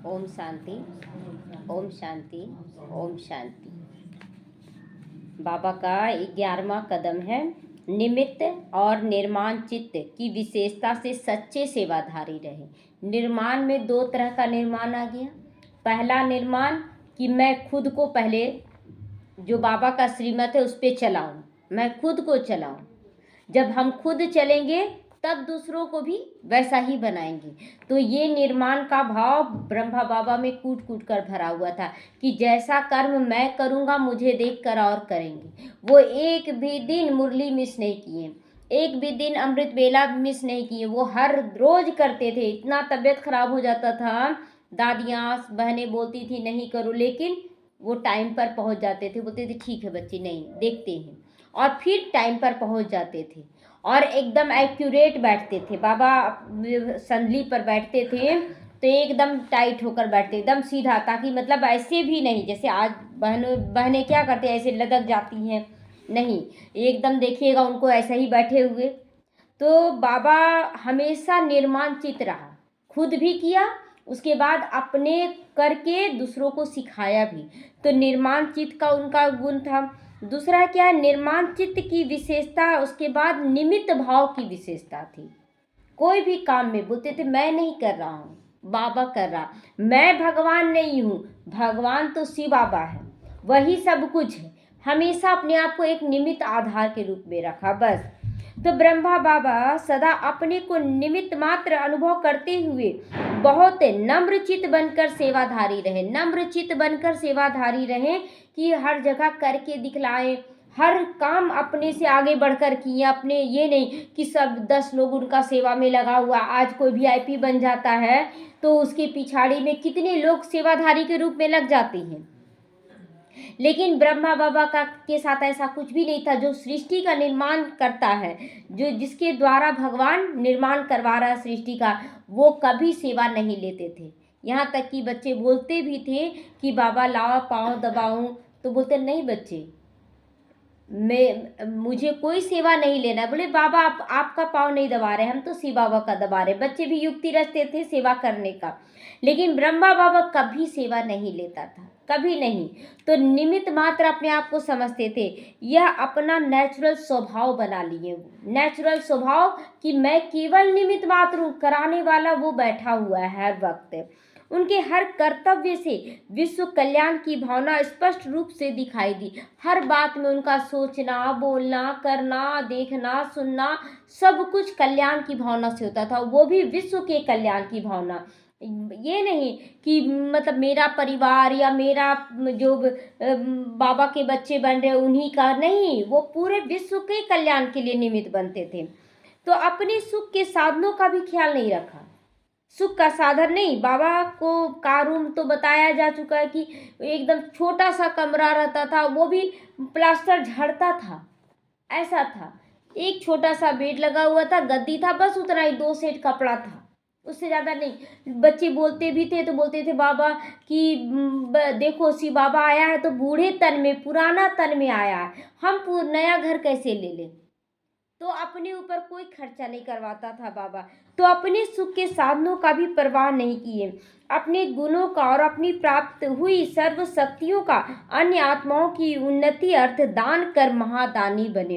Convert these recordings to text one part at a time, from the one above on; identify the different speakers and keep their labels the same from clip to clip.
Speaker 1: ओम शांति, ओम शांति, ओम शांति। बाबा का 11वां कदम है निमित्त और निर्माण चित्त की विशेषता से सच्चे सेवाधारी रहे। निर्माण में दो तरह का निर्माण आ गया। पहला निर्माण कि मैं खुद को पहले जो बाबा का श्रीमत है उस पर चलाऊं, मैं खुद को चलाऊं। जब हम खुद चलेंगे तब दूसरों को भी वैसा ही बनाएंगे। तो ये निर्माण का भाव ब्रह्मा बाबा में कूट कूट कर भरा हुआ था कि जैसा कर्म मैं करूँगा मुझे देख कर और करेंगे। वो एक भी दिन मुरली मिस नहीं किए, एक भी दिन अमृत बेला मिस नहीं किए। वो हर रोज करते थे। इतना तबीयत खराब हो जाता था, दादियाँ बहनें बोलती थी नहीं करो, लेकिन वो टाइम पर पहुंच जाते थे। बोलते थे ठीक है बच्चे, नहीं देखते हैं, और फिर टाइम पर पहुंच जाते थे और एकदम एक्यूरेट बैठते थे। बाबा संदली पर बैठते थे तो एकदम टाइट होकर बैठते, एकदम सीधा, ताकि मतलब ऐसे भी नहीं जैसे आज बहनें क्या करते हैं, ऐसे लदक जाती हैं, नहीं, एकदम देखिएगा उनको ऐसा ही बैठे हुए। तो बाबा हमेशा निर्माण चित रहा, खुद भी किया, उसके बाद अपने करके दूसरों को सिखाया भी। तो निर्माण चित्त का उनका गुण था। दूसरा क्या है, निर्माण चित्त की विशेषता, उसके बाद निमित्त भाव की विशेषता थी। कोई भी काम में बोलते थे मैं नहीं कर रहा हूँ, बाबा कर रहा, मैं भगवान नहीं हूँ, भगवान तो शिव बाबा है, वही सब कुछ है। हमेशा अपने आप को एक निमित्त आधार के रूप में रखा, बस। तो ब्रह्मा बाबा सदा अपने को निमित्त मात्र अनुभव करते हुए बहुत नम्र चित्त बनकर सेवाधारी रहे, नम्र चित्त बनकर सेवाधारी रहे कि हर जगह करके दिखलाए, हर काम अपने से आगे बढ़कर किए। अपने ये नहीं कि सब 10 लोग उनका सेवा में लगा हुआ। आज कोई VIP बन जाता है तो उसके पिछाड़ी में कितने लोग सेवाधारी के रूप में लग जाते हैं, लेकिन ब्रह्मा बाबा का के साथ ऐसा कुछ भी नहीं था। जो सृष्टि का निर्माण करता है, जो जिसके द्वारा भगवान निर्माण करवा रहा है सृष्टि का, वो कभी सेवा नहीं लेते थे। यहाँ तक कि बच्चे बोलते भी थे कि बाबा लाओ पाँव दबाऊं, तो बोलते नहीं बच्चे, मुझे कोई सेवा नहीं लेना। बोले बाबा आपका पाँव नहीं दबा रहे, हम तो शिव बाबा का दबा रहे। बच्चे भी युक्ति रचते थे सेवा करने का, लेकिन ब्रह्मा बाबा कभी सेवा नहीं लेता था, कभी नहीं। तो निमित्त मात्र अपने आप को समझते थे। यह अपना नेचुरल स्वभाव बना लिए, नेचुरल स्वभाव कि मैं केवल निमित्त मात्र हूँ, कराने वाला वो बैठा हुआ है हर वक्त। उनके हर कर्तव्य से विश्व कल्याण की भावना स्पष्ट रूप से दिखाई दी। हर बात में उनका सोचना, बोलना, करना, देखना, सुनना, सब कुछ कल्याण की भावना से होता था, वो भी विश्व के कल्याण की भावना। ये नहीं कि मतलब मेरा परिवार या मेरा जो बाबा के बच्चे बन रहे उन्हीं का, नहीं, वो पूरे विश्व के कल्याण के लिए निमित्त बनते थे। तो अपने सुख के साधनों का भी ख्याल नहीं रखा। सुख का साधन नहीं, बाबा को का रूम तो बताया जा चुका है कि एकदम छोटा सा कमरा रहता था, वो भी प्लास्टर झड़ता था, ऐसा था। एक छोटा सा बेड लगा हुआ था, गद्दी था, बस उतना ही, 2 सेट कपड़ा था, उससे ज़्यादा नहीं। बच्चे बोलते भी थे तो बोलते थे बाबा कि देखो शिव बाबा आया है तो बूढ़े तन में, पुराना तन में आया है, हम नया घर कैसे ले लें। तो अपने ऊपर कोई खर्चा नहीं करवाता था बाबा। तो अपने सुख के साधनों का भी परवाह नहीं किए, अपने गुणों का और अपनी प्राप्त हुई सर्व शक्तियों का अन्य आत्माओं की उन्नति अर्थ दान कर महादानी बने।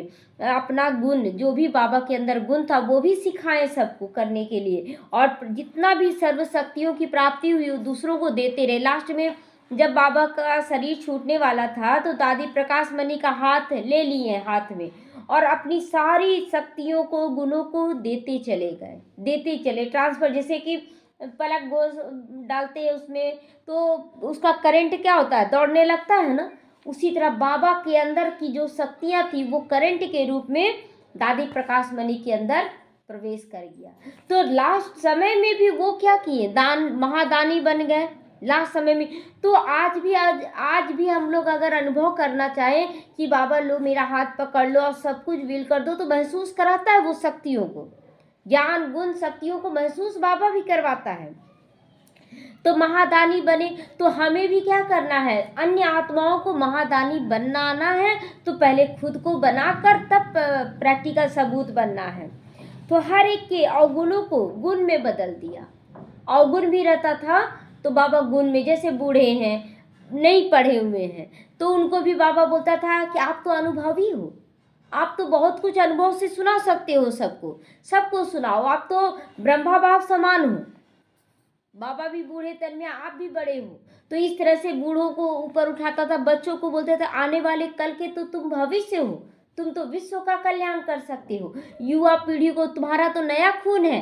Speaker 1: अपना गुण, जो भी बाबा के अंदर गुण था, वो भी सिखाए सबको करने के लिए, और जितना भी सर्व शक्तियों की प्राप्ति हुई दूसरों को देते रहे। लास्ट में जब बाबा का शरीर छूटने वाला था तो दादी प्रकाश मणि का हाथ ले लिए हाथ में, और अपनी सारी शक्तियों को, गुणों को देते चले गए, देते चले ट्रांसफर। जैसे कि पलक गोज डालते हैं उसमें तो उसका करंट क्या होता है, दौड़ने लगता है ना, उसी तरह बाबा के अंदर की जो शक्तियाँ थी वो करंट के रूप में दादी प्रकाश मणि के अंदर प्रवेश कर गया। तो लास्ट समय में भी वो क्या किए, दान, महादानी बन गए लास्ट समय में। तो आज भी हम लोग अगर अनुभव करना चाहें कि बाबा लो मेरा हाथ पकड़ लो और सब कुछ विल कर दो, तो महसूस कराता है वो शक्तियों को, ज्ञान गुण शक्तियों को महसूस बाबा भी करवाता है। तो महादानी बने, तो हमें भी क्या करना है, अन्य आत्माओं को महादानी बनाना है, तो पहले खुद को बनाकर तब प्रैक्टिकल सबूत बनना है। तो हर एक के अवगुणों को गुण में बदल दिया। अवगुण भी रहता था तो बाबा गुण में, जैसे बूढ़े हैं, नहीं पढ़े हुए हैं, तो उनको भी बाबा बोलता था कि आप तो अनुभवी हो, आप तो बहुत कुछ अनुभव से सुना सकते हो, सबको सबको सुनाओ, आप तो ब्रह्मा बाप समान हो। बाबा भी बूढ़े तन में, आप भी बड़े हो। तो इस तरह से बूढ़ों को ऊपर उठाता था, बच्चों को बोलते थे आने वाले कल के तो तुम भविष्य हो, तुम तो विश्व का कल्याण कर सकते हो, युवा पीढ़ी को, तुम्हारा तो नया खून है,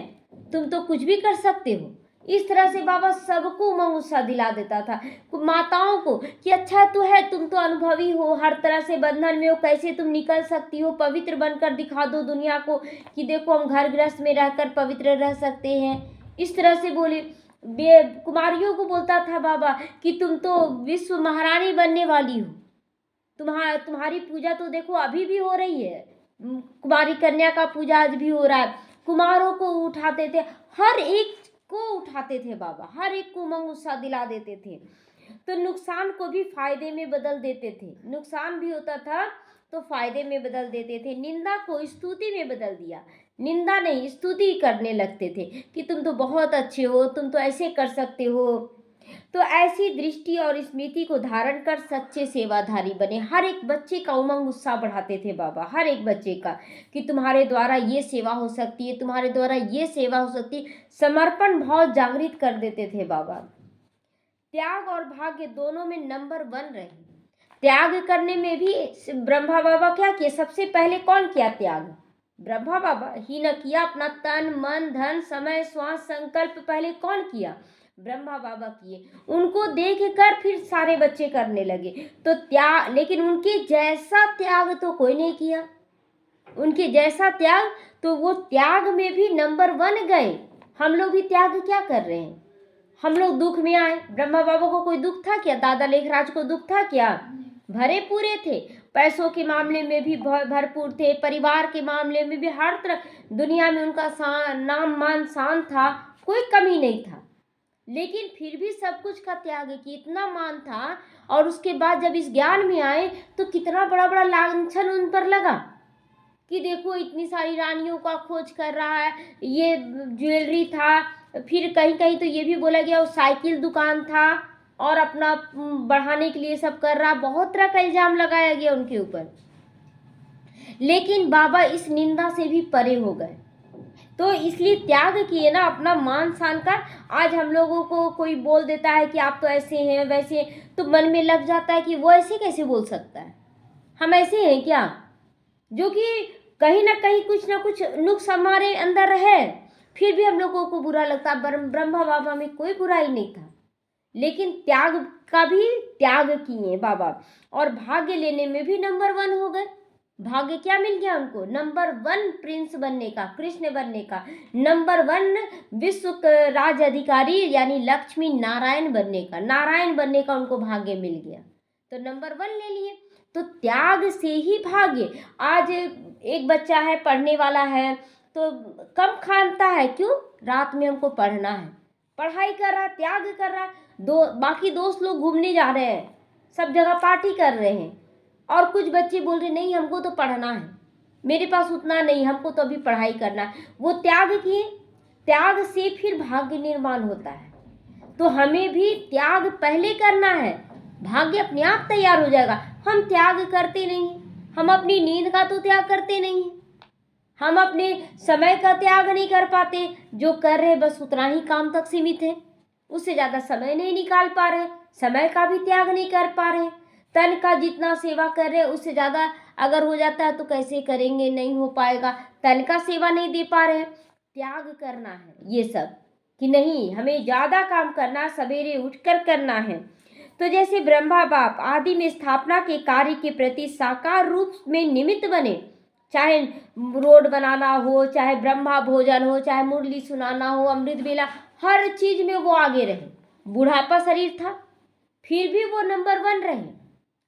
Speaker 1: तुम तो कुछ भी कर सकते हो। इस तरह से बाबा सबको उमंग उत्साह दिला देता था, माताओं को, कि अच्छा तो है, तुम तो अनुभवी हो, हर तरह से बंधन में हो, कैसे तुम निकल सकती हो, पवित्र बनकर दिखा दो दुनिया को कि देखो हम घर गृहस्थ में रहकर पवित्र रह सकते हैं। इस तरह से बोले। कुमारियों को बोलता था बाबा कि तुम तो विश्व महारानी बनने वाली हो, तुम्हारी पूजा तो देखो अभी भी हो रही है, कुमारी कन्या का पूजा आज भी हो रहा है। कुमारों को उठाते थे, हर एक को उठाते थे बाबा, हर एक को उमंग उत्साह दिला देते थे। तो नुकसान को भी फायदे में बदल देते थे, नुकसान भी होता था तो फायदे में बदल देते थे, निंदा को स्तुति में बदल दिया, निंदा नहीं स्तुति करने लगते थे कि तुम तो बहुत अच्छे हो, तुम तो ऐसे कर सकते हो। तो ऐसी दृष्टि और स्मृति को धारण कर सच्चे सेवाधारी बने, हर एक बच्चे का उमंग उत्साह बढ़ाते थे बाबा, हर एक बच्चे का, कि तुम्हारे द्वारा ये सेवा हो सकती है, तुम्हारे द्वारा ये सेवा हो सकती है, समर्पण भाव जागृत कर देते थे बाबा। त्याग और भाग्य दोनों में नंबर 1 रहे। त्याग करने में भी ब्रह्मा बाबा क्या किए, सबसे पहले कौन किया त्याग, ब्रह्मा बाबा ही न किया। अपना तन मन धन समय श्वास संकल्प पहले कौन किया, ब्रह्मा बाबा किए। उनको देख कर फिर सारे बच्चे करने लगे। तो त्याग, लेकिन उनके जैसा त्याग तो कोई नहीं किया, उनके जैसा त्याग, तो वो त्याग में भी नंबर 1 गए। हम लोग भी त्याग क्या कर रहे हैं, हम लोग दुख में आए, ब्रह्मा बाबा को कोई दुख था क्या, दादा लेखराज को दुख था क्या, भरे पूरे थे, पैसों के मामले में भी भरपूर थे, परिवार के मामले में भी, हर तरह दुनिया में उनका नाम मान शान था, कोई कमी नहीं था। लेकिन फिर भी सब कुछ का त्याग की, इतना मान था, और उसके बाद जब इस ज्ञान में आए तो कितना बड़ा बड़ा लांछन उन पर लगा कि देखो इतनी सारी रानियों का खोज कर रहा है, ये ज्वेलरी था, फिर कहीं कहीं तो ये भी बोला गया वो साइकिल दुकान था, और अपना बढ़ाने के लिए सब कर रहा, बहुत तरह का इल्जाम लगाया गया उनके ऊपर। लेकिन बाबा इस निंदा से भी परे हो गए, तो इसलिए त्याग किए ना अपना मान शान का। आज हम लोगों को कोई बोल देता है कि आप तो ऐसे हैं वैसे हैं, तो मन में लग जाता है कि वो ऐसे कैसे बोल सकता है, हम ऐसे हैं क्या, जो कि कहीं ना कहीं कुछ ना कुछ नुक्स हमारे अंदर है, फिर भी हम लोगों को बुरा लगता। ब्रह्मा बाबा में कोई बुराई नहीं था, लेकिन त्याग का भी त्याग किए बाबा, और भाग्य लेने में भी नंबर 1 हो गए। भाग्य क्या मिल गया उनको, नंबर 1 प्रिंस बनने का, कृष्ण बनने का, नंबर 1 विश्व राज अधिकारी यानी लक्ष्मी नारायण बनने का, नारायण बनने का उनको भाग्य मिल गया, तो नंबर 1 ले लिए। तो त्याग से ही भाग्य। आज एक बच्चा है, पढ़ने वाला है, तो कम खाता है, क्यों, रात में हमको पढ़ना है, पढ़ाई कर रहा, त्याग कर रहा। बाकी दोस्त लोग घूमने जा रहे हैं, सब जगह पार्टी कर रहे हैं, और कुछ बच्चे बोल रहे नहीं हमको तो पढ़ना है, मेरे पास उतना नहीं, हमको तो अभी पढ़ाई करना है। वो त्याग किए, त्याग से फिर भाग्य निर्माण होता है। तो हमें भी त्याग पहले करना है, भाग्य अपने आप तैयार हो जाएगा। हम त्याग करते नहीं, हम अपनी नींद का तो त्याग करते नहीं, हम अपने समय का त्याग नहीं कर पाते, जो कर रहे बस उतना ही काम तक सीमित है, उससे ज़्यादा समय नहीं निकाल पा रहे, समय का भी त्याग नहीं कर पा रहे, तन का जितना सेवा कर रहे उससे ज़्यादा अगर हो जाता है तो कैसे करेंगे, नहीं हो पाएगा, तन का सेवा नहीं दे पा रहे। त्याग करना है ये सब, कि नहीं हमें ज़्यादा काम करना, सवेरे उठकर करना है। तो जैसे ब्रह्मा बाप आदि में स्थापना के कार्य के प्रति साकार रूप में निमित्त बने, चाहे रोड बनाना हो, चाहे ब्रह्मा भोजन हो, चाहे मुरली सुनाना हो, अमृत बेला, हर चीज में वो आगे रहे। बुढ़ापा शरीर था फिर भी वो नंबर 1 रहे।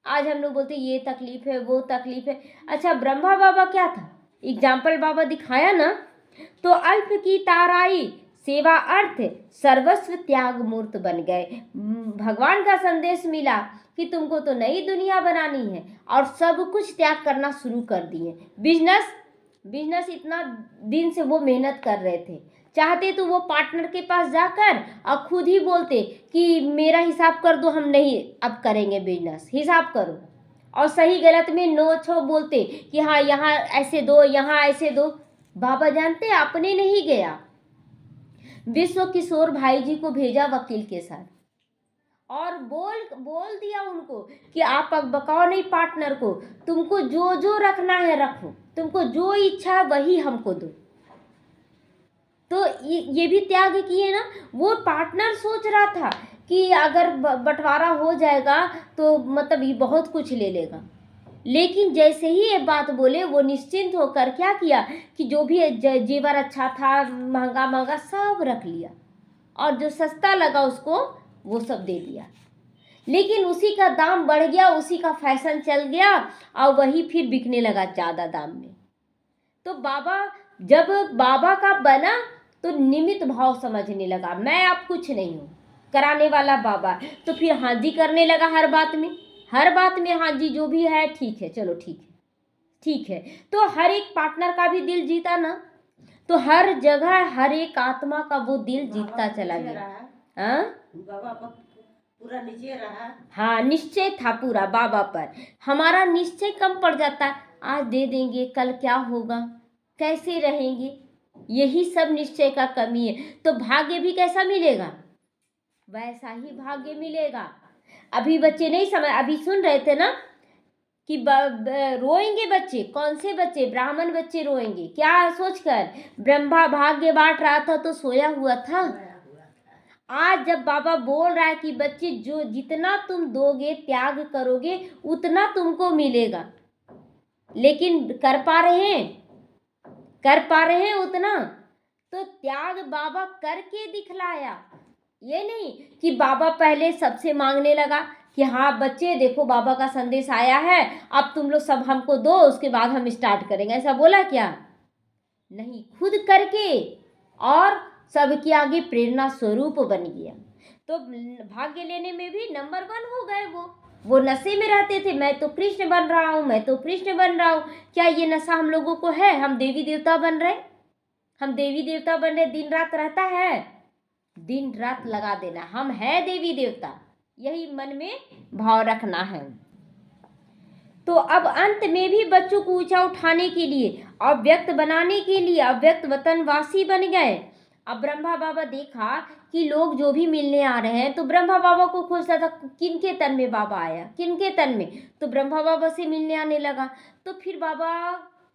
Speaker 1: आज हम लोग बोलते ये तकलीफ है वो तकलीफ है, अच्छा ब्रह्मा बाबा क्या था, एग्जाम्पल बाबा दिखाया ना। तो अल्प की ताराई सेवा अर्थ सर्वस्व त्याग मूर्त बन गए। भगवान का संदेश मिला कि तुमको तो नई दुनिया बनानी है, और सब कुछ त्याग करना शुरू कर दिए। बिजनेस इतना दिन से वो मेहनत कर रहे थे, चाहते तो वो पार्टनर के पास जाकर और खुद ही बोलते कि मेरा हिसाब कर दो, हम नहीं अब करेंगे बिजनेस, हिसाब करो। और सही गलत में नो छो बोलते कि हाँ यहाँ ऐसे दो, यहाँ ऐसे दो। बाबा जानते अपने नहीं गया, विश्व किशोर भाई जी को भेजा वकील के साथ और बोल बोल दिया उनको कि आप अब बकाओ नहीं पार्टनर को, तुमको जो जो रखना है रखो, तुमको जो इच्छा है वही हमको दो। तो ये भी त्याग किए ना। वो पार्टनर सोच रहा था कि अगर बंटवारा हो जाएगा तो मतलब ये बहुत कुछ ले लेगा, लेकिन जैसे ही ये बात बोले वो निश्चिंत होकर क्या किया कि जो भी जेवर अच्छा था, महंगा महंगा सब रख लिया और जो सस्ता लगा उसको वो सब दे दिया। लेकिन उसी का दाम बढ़ गया, उसी का फैशन चल गया और वही फिर बिकने लगा ज़्यादा दाम में। तो बाबा जब बाबा का बना तो निमित्त भाव समझने लगा, मैं अब कुछ नहीं हूँ, कराने वाला बाबा। तो फिर हाँ जी करने लगा हर बात में, हर बात में हाँ जी, जो भी है ठीक है, चलो ठीक है ठीक है। तो हर एक पार्टनर का भी दिल जीता ना, तो हर जगह हर एक आत्मा का वो दिल जीतता चला गया। हाँ
Speaker 2: बाबा पूरा निश्चय रहा।
Speaker 1: हाँ निश्चय था पूरा बाबा पर। हमारा निश्चय कम पड़ जाता है, आज दे देंगे कल क्या होगा, कैसे रहेंगे, यही सब निश्चय का कमी है। तो भाग्य भी कैसा मिलेगा, वैसा ही भाग्य मिलेगा। अभी बच्चे नहीं समझ, अभी सुन रहे थे ना कि रोएंगे बच्चे, कौन से बच्चे, ब्राह्मण बच्चे रोएंगे, क्या सोचकर ब्रह्मा भाग्य बांट रहा था तो सोया हुआ था। आज जब बाबा बोल रहा है कि बच्चे जो जितना तुम दोगे त्याग करोगे उतना तुमको मिलेगा, लेकिन कर पा रहे हैं, कर पा रहे हैं उतना? तो त्याग बाबा करके दिखलाया। ये नहीं कि बाबा पहले सबसे मांगने लगा कि हाँ बच्चे देखो बाबा का संदेश आया है, अब तुम लोग सब हमको दो, उसके बाद हम स्टार्ट करेंगे, ऐसा बोला क्या? नहीं, खुद करके और सबके आगे प्रेरणा स्वरूप बन गया। तो भाग्य लेने में भी नंबर 1 हो गए। वो नशे में रहते थे, मैं तो कृष्ण बन रहा हूँ, मैं तो कृष्ण बन रहा हूँ। क्या ये नशा हम लोगों को है? हम देवी देवता बन रहे, हम देवी देवता बन रहे, दिन रात रहता है, दिन रात लगा देना, हम है देवी देवता, यही मन में भाव रखना है। तो अब अंत में भी बच्चों को ऊंचा उठाने के लिए, अव्यक्त बनाने के लिए अव्यक्त वतनवासी बन गए। अब ब्रह्मा बाबा देखा कि लोग जो भी मिलने आ रहे हैं तो ब्रह्मा बाबा को खोजता था किनके तन में बाबा आया, किनके तन में, तो ब्रह्मा बाबा से मिलने आने लगा। तो फिर बाबा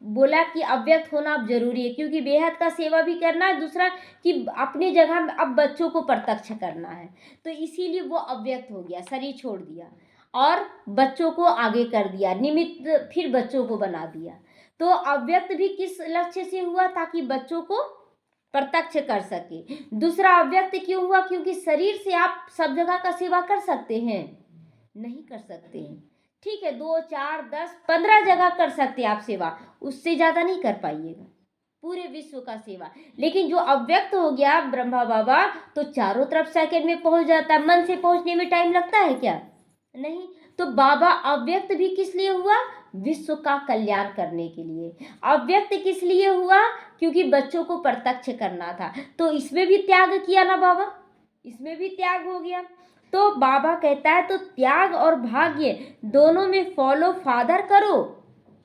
Speaker 1: बोला कि अव्यक्त होना अब जरूरी है, क्योंकि बेहद का सेवा भी करना है, दूसरा कि अपनी जगह अब बच्चों को प्रत्यक्ष करना है। तो इसीलिए वो अव्यक्त हो गया, शरीर छोड़ दिया और बच्चों को आगे कर दिया, निमित्त फिर बच्चों को बना दिया। तो अव्यक्त भी किस लक्ष्य से हुआ? ताकि बच्चों को प्रत्यक्ष कर सके। दूसरा अव्यक्त क्यों हुआ? क्योंकि शरीर से आप सब जगह का सेवा कर सकते हैं? नहीं कर सकते हैं। ठीक है, 2, 4, 10, 15 जगह कर सकते हैं आप सेवा, उससे ज़्यादा नहीं कर पाइएगा पूरे विश्व का सेवा। लेकिन जो अव्यक्त हो गया ब्रह्मा बाबा, तो चारों तरफ सेकंड में पहुंच जाता है। मन से पहुंचने में टाइम लगता है क्या? नहीं। तो बाबा अव्यक्त भी किस लिए हुआ? विश्व का कल्याण करने के लिए। अव्यक्त किस लिए हुआ? क्योंकि बच्चों को प्रत्यक्ष करना था। तो इसमें भी त्याग किया ना बाबा, इसमें भी त्याग हो गया। तो बाबा कहता है तो त्याग और भाग्य दोनों में फॉलो फादर करो।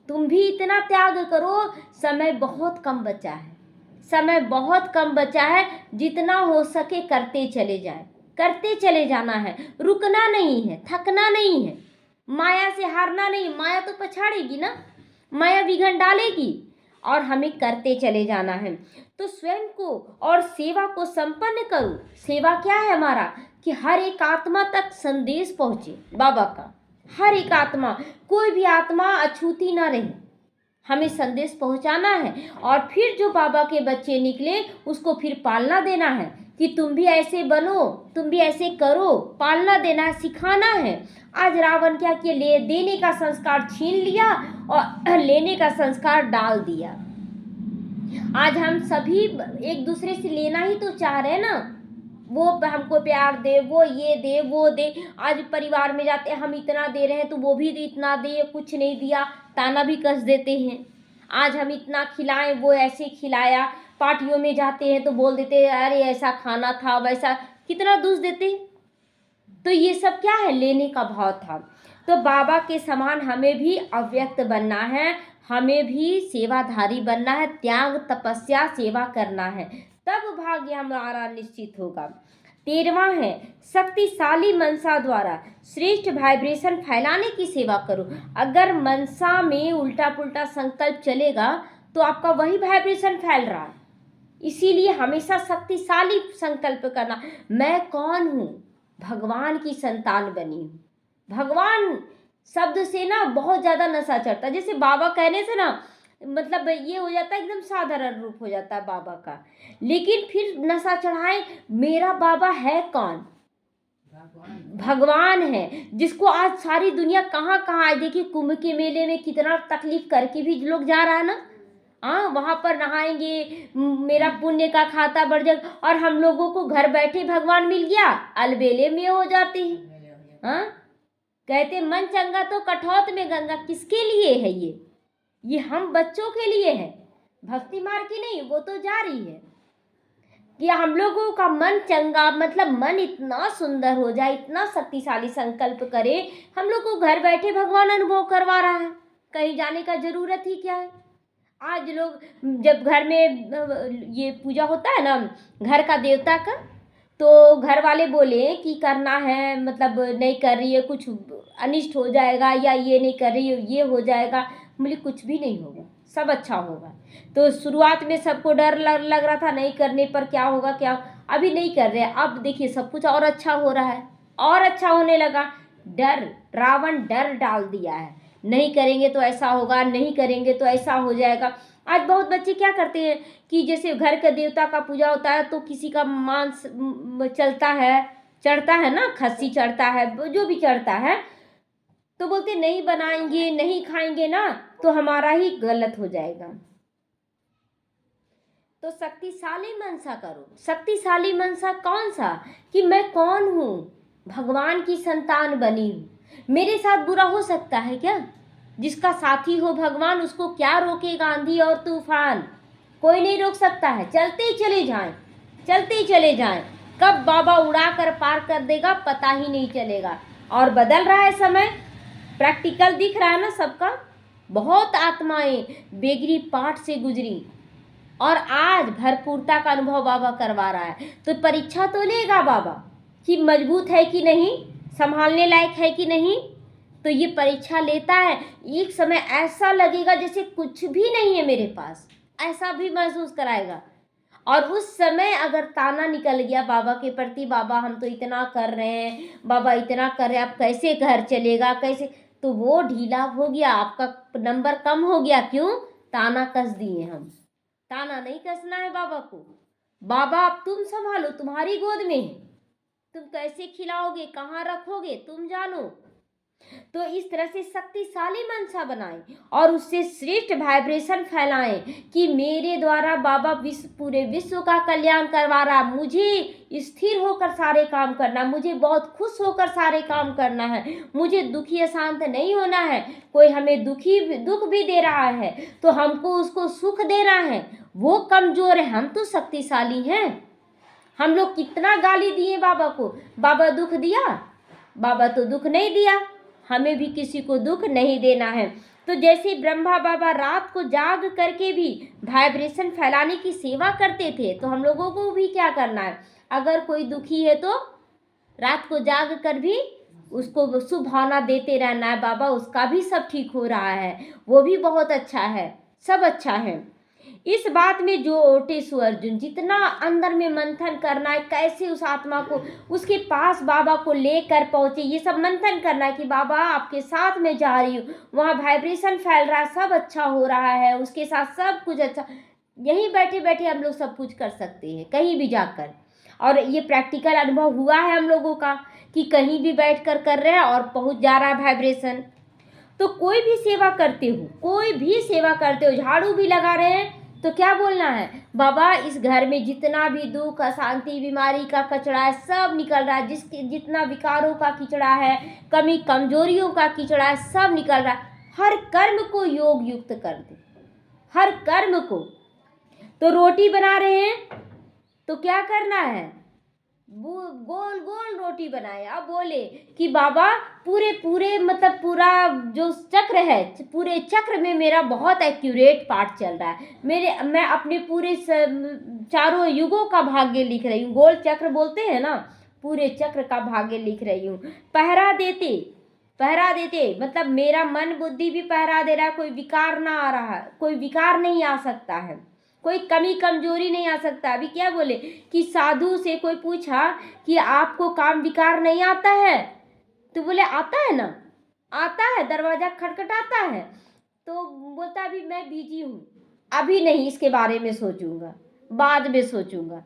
Speaker 1: तुम भी इतना त्याग करो, समय बहुत कम बचा है, समय बहुत कम बचा है, जितना हो सके करते चले जाए, करते चले जाना है, रुकना नहीं है, थकना नहीं है, माया से हारना नहीं। माया तो पछाड़ेगी ना, माया विघन डालेगी, और हमें करते चले जाना है। तो स्वयं को और सेवा को संपन्न करो। सेवा क्या है हमारा? कि हर एक आत्मा तक संदेश पहुँचे बाबा का, हर एक आत्मा, कोई भी आत्मा अछूती ना रहे, हमें संदेश पहुंचाना है। और फिर जो बाबा के बच्चे निकले उसको फिर पालना देना है कि तुम भी ऐसे बनो, तुम भी ऐसे करो, पालना देना है, सिखाना है। आज रावण क्या किया? ले देने का संस्कार छीन लिया और लेने का संस्कार डाल दिया। आज हम सभी एक दूसरे से लेना ही तो चाह रहे हैं ना, वो हमको प्यार दे, वो ये दे, वो दे। आज परिवार में जाते हैं, हम इतना दे रहे हैं तो वो भी इतना दे, कुछ नहीं दिया, ताना भी कस देते हैं। आज हम इतना खिलाएं, वो ऐसे खिलाया, पार्टियों में जाते हैं तो बोल देते हैं अरे ऐसा खाना था वैसा, कितना दोष देते। तो ये सब क्या है, लेने का भाव था। तो बाबा के समान हमें भी अव्यक्त बनना है, हमें भी सेवाधारी बनना है, त्याग तपस्या सेवा करना है, तब भाग्य हमारा निश्चित होगा। 13वां है शक्तिशाली मनसा द्वारा श्रेष्ठ वाइब्रेशन फैलाने की सेवा करो। अगर मनसा में उल्टा पुल्टा संकल्प चलेगा तो आपका वही वाइब्रेशन फैल रहा है। इसीलिए हमेशा शक्तिशाली संकल्प करना। मैं कौन हूँ, भगवान की संतान बनी हूँ। भगवान शब्द से ना बहुत ज़्यादा नशा चढ़ता है। जैसे बाबा कहने से ना मतलब ये हो जाता है, एकदम साधारण रूप हो जाता है बाबा का, लेकिन फिर नशा चढ़ाए मेरा बाबा है कौन, भगवान है, जिसको आज सारी दुनिया कहाँ कहाँ आए। देखिए कुंभ के मेले में कितना तकलीफ करके भी लोग जा रहा है ना, हाँ वहाँ पर नहाएंगे, मेरा पुण्य का खाता बढ़ जाएगा, और हम लोगों को घर बैठे भगवान मिल गया, अलबेले में हो जाते हैं। हाँ कहते मन चंगा तो कठौत में गंगा। किसके लिए है ये हम बच्चों के लिए है, भक्ति मार्ग की नहीं, वो तो जारी है कि हम लोगों का मन चंगा, मतलब मन इतना सुंदर हो जाए, इतना शक्तिशाली संकल्प करे, हम लोग को घर बैठे भगवान अनुभव करवा रहा है, कहीं जाने का जरूरत ही क्या है। आज लोग जब घर में ये पूजा होता है ना घर का देवता का, तो घर वाले बोले कि करना है, मतलब नहीं कर रही है, कुछ अनिष्ट हो जाएगा, या ये नहीं कर रही है ये हो जाएगा। बोले कुछ भी नहीं होगा, सब अच्छा होगा। तो शुरुआत में सबको डर लग रहा था, नहीं करने पर क्या होगा क्या, अभी नहीं कर रहे, अब देखिए सब कुछ और अच्छा हो रहा है, और अच्छा होने लगा। डर, रावण डर डाल दिया है, नहीं करेंगे तो ऐसा होगा, नहीं करेंगे तो ऐसा हो जाएगा। आज बहुत बच्चे क्या करते हैं कि जैसे घर के देवता का पूजा होता है तो किसी का मांस चलता है, चढ़ता है ना, खस्सी चढ़ता है, जो भी चढ़ता है, तो बोलते नहीं बनाएंगे, नहीं खाएंगे ना तो हमारा ही गलत हो जाएगा। तो शक्तिशाली मनसा करो। शक्तिशाली मनसा कौन सा, कि मैं कौन हूँ, भगवान की संतान बनी हूँ। मेरे साथ बुरा हो सकता है क्या, जिसका साथी हो भगवान उसको क्या रोकेगा आंधी और तूफान, कोई नहीं रोक सकता है। चलते ही चले जाएं, चलते ही चले जाएं, कब बाबा उड़ा कर पार कर देगा पता ही नहीं चलेगा। और बदल रहा है समय, प्रैक्टिकल दिख रहा है ना सबका। बहुत आत्माएं बेगरी पाठ से गुजरी और आज भरपूरता का अनुभव बाबा करवा रहा है। तो परीक्षा तो लेगा बाबा कि मजबूत है कि नहीं, संभालने लायक है कि नहीं। तो ये परीक्षा लेता है। एक समय ऐसा लगेगा जैसे कुछ भी नहीं है मेरे पास, ऐसा भी महसूस कराएगा। और उस समय अगर ताना निकल गया बाबा के प्रति, बाबा हम तो इतना कर रहे हैं, बाबा इतना कर रहे हैं, अब कैसे घर चलेगा, कैसे, तो वो ढीला हो गया, आपका नंबर कम हो गया। क्यों, ताना कस दिए हम। ताना नहीं कसना है बाबा को। बाबा अब तुम संभालो, तुम्हारी गोद में है, तुम कैसे खिलाओगे, कहाँ रखोगे, तुम जानो। तो इस तरह से शक्तिशाली मनसा बनाएं और उससे श्रेष्ठ वाइब्रेशन फैलाएं कि मेरे द्वारा बाबा पूरे विश्व का कल्याण करवा रहा, मुझे स्थिर होकर सारे काम करना, मुझे बहुत खुश होकर सारे काम करना है, मुझे दुखी अशांत नहीं होना है। कोई हमें दुख भी दे रहा है तो हमको उसको सुख देना है। वो कमजोर है, हम तो शक्तिशाली हैं। हम लोग कितना गाली दिए बाबा को, बाबा दुख दिया, बाबा तो दुख नहीं दिया। हमें भी किसी को दुख नहीं देना है। तो जैसे ब्रह्मा बाबा रात को जाग करके भी वाइब्रेशन फैलाने की सेवा करते थे, तो हम लोगों को भी क्या करना है, अगर कोई दुखी है तो रात को जाग कर भी उसको शुभ भावना देते रहना है। बाबा उसका भी सब ठीक हो रहा है, वो भी बहुत अच्छा है, सब अच्छा है। इस बात में जो ओटे सो अर्जुन, जितना अंदर में मंथन करना है, कैसे उस आत्मा को उसके पास बाबा को लेकर पहुंचे, ये सब मंथन करना है कि बाबा आपके साथ में जा रही हूँ, वहाँ वाइब्रेशन फैल रहा है, सब अच्छा हो रहा है, उसके साथ सब कुछ अच्छा। यहीं बैठे बैठे हम लोग सब कुछ कर सकते हैं, कहीं भी जाकर। और ये प्रैक्टिकल अनुभव हुआ है हम लोगों का कि कहीं भी बैठ कर रहे हैं और पहुँच जा रहा है वाइब्रेशन। तो कोई भी सेवा करते हो, कोई भी सेवा करते हो, झाड़ू भी लगा रहे हैं तो क्या बोलना है, बाबा इस घर में जितना भी दुख, अशांति, बीमारी का कचरा है सब निकल रहा है, जितना विकारों का कीचड़ा है, कमी कमजोरियों का कीचड़ा है, सब निकल रहा है। हर कर्म को योग युक्त कर दे, हर कर्म को। तो रोटी बना रहे हैं तो क्या करना है, गोल गोल रोटी बनाए। अब बोले कि बाबा पूरे पूरे मतलब पूरा जो चक्र है, पूरे चक्र में मेरा बहुत एक्यूरेट पार्ट चल रहा है, मैं अपने पूरे चारों युगों का भाग्य लिख रही हूँ। गोल चक्र बोलते हैं ना, पूरे चक्र का भाग्य लिख रही हूँ। पहरा देते मतलब मेरा मन बुद्धि भी पहरा दे रहा है, कोई विकार ना आ रहा है, कोई विकार नहीं आ सकता है, कोई कमी कमजोरी नहीं आ सकता। अभी क्या बोले कि साधु से कोई पूछा कि आपको काम विकार नहीं आता है, तो बोले आता है ना, आता है, दरवाजा खटखटाता है, तो बोलता अभी मैं बिजी हूँ, अभी नहीं, इसके बारे में सोचूंगा, बाद में सोचूंगा।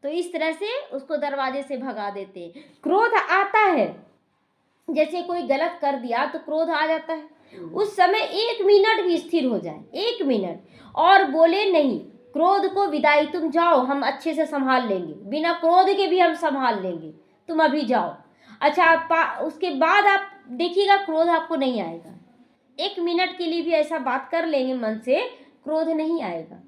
Speaker 1: तो इस तरह से उसको दरवाजे से भगा देते हैं। क्रोध आता है, जैसे कोई गलत कर दिया तो क्रोध आ जाता है, उस समय 1 मिनट भी स्थिर हो जाए, 1 मिनट, और बोले नहीं क्रोध को विदाई, तुम जाओ, हम अच्छे से संभाल लेंगे, बिना क्रोध के भी हम संभाल लेंगे, तुम अभी जाओ। अच्छा, उसके बाद आप देखिएगा क्रोध आपको नहीं आएगा। 1 मिनट के लिए भी ऐसा बात कर लेंगे मन से, क्रोध नहीं आएगा।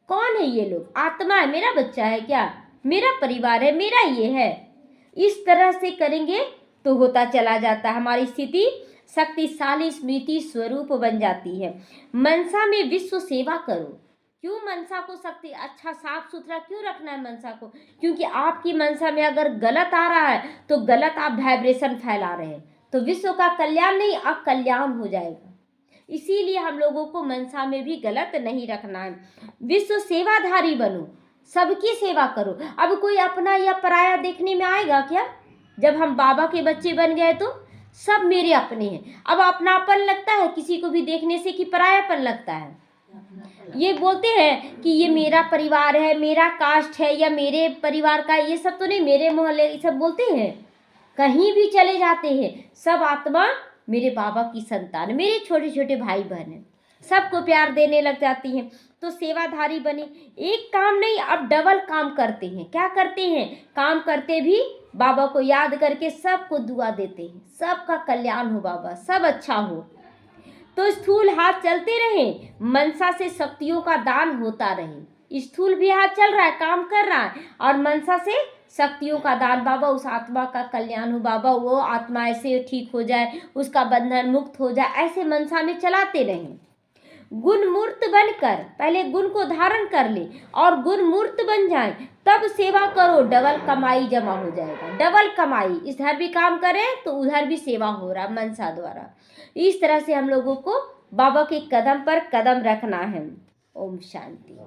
Speaker 1: कौन है ये लोग? आत्मा है, मेरा बच्चा है क्या, मेरा परिवार है, मेरा ये है। इस तरह से करेंगे तो होता चला जाता है, हमारी स्थिति शक्तिशाली स्मृति स्वरूप बन जाती है। मनसा में विश्व सेवा करो। क्यों मनसा को शक्ति, अच्छा साफ सुथरा क्यों रखना है मनसा को? क्योंकि आपकी मनसा में अगर गलत आ रहा है तो गलत आप वाइब्रेशन फैला रहे हैं, तो विश्व का कल्याण नहीं, अकल्याण हो जाएगा। इसीलिए हम लोगों को मनसा में भी गलत नहीं रखना है। विश्व सेवाधारी बनो, सबकी सेवा करो। अब कोई अपना या पराया देखने में आएगा क्या? जब हम बाबा के बच्चे बन गए तो सब मेरे अपने हैं। अब अपनापन लगता है किसी को भी देखने से कि परायापन लगता है? ये बोलते हैं कि ये मेरा परिवार है, मेरा कास्ट है, या मेरे परिवार का, ये सब तो नहीं, मेरे मोहल्ले, ये सब बोलते हैं। कहीं भी चले जाते हैं, सब आत्मा मेरे बाबा की संतान, मेरे छोटे छोटे भाई बहन हैं, सबको प्यार देने लग जाती हैं। तो सेवाधारी बने, एक काम नहीं, अब डबल काम करते हैं। क्या करते हैं? काम करते भी बाबा को याद करके सबको दुआ देते हैं, सबका कल्याण हो बाबा, सब अच्छा हो। तो स्थूल हाथ चलते रहे, मनसा से शक्तियों का दान होता रहे। स्थूल भी हाथ चल रहा है, काम कर रहा है, और मनसा से शक्तियों का दान, बाबा उस आत्मा का कल्याण हो, बाबा वो आत्मा ऐसे ठीक हो जाए, उसका बंधन मुक्त हो जाए, ऐसे मनसा में चलाते रहें। गुण मूर्त बनकर पहले गुण को धारण कर ले और गुण मूर्त बन जाए, तब सेवा करो, डबल कमाई जमा हो जाएगा, डबल कमाई। इधर भी काम करें तो उधर भी सेवा हो रहा मनसा द्वारा। इस तरह से हम लोगों को बाबा के कदम पर कदम रखना है। ओम शांति।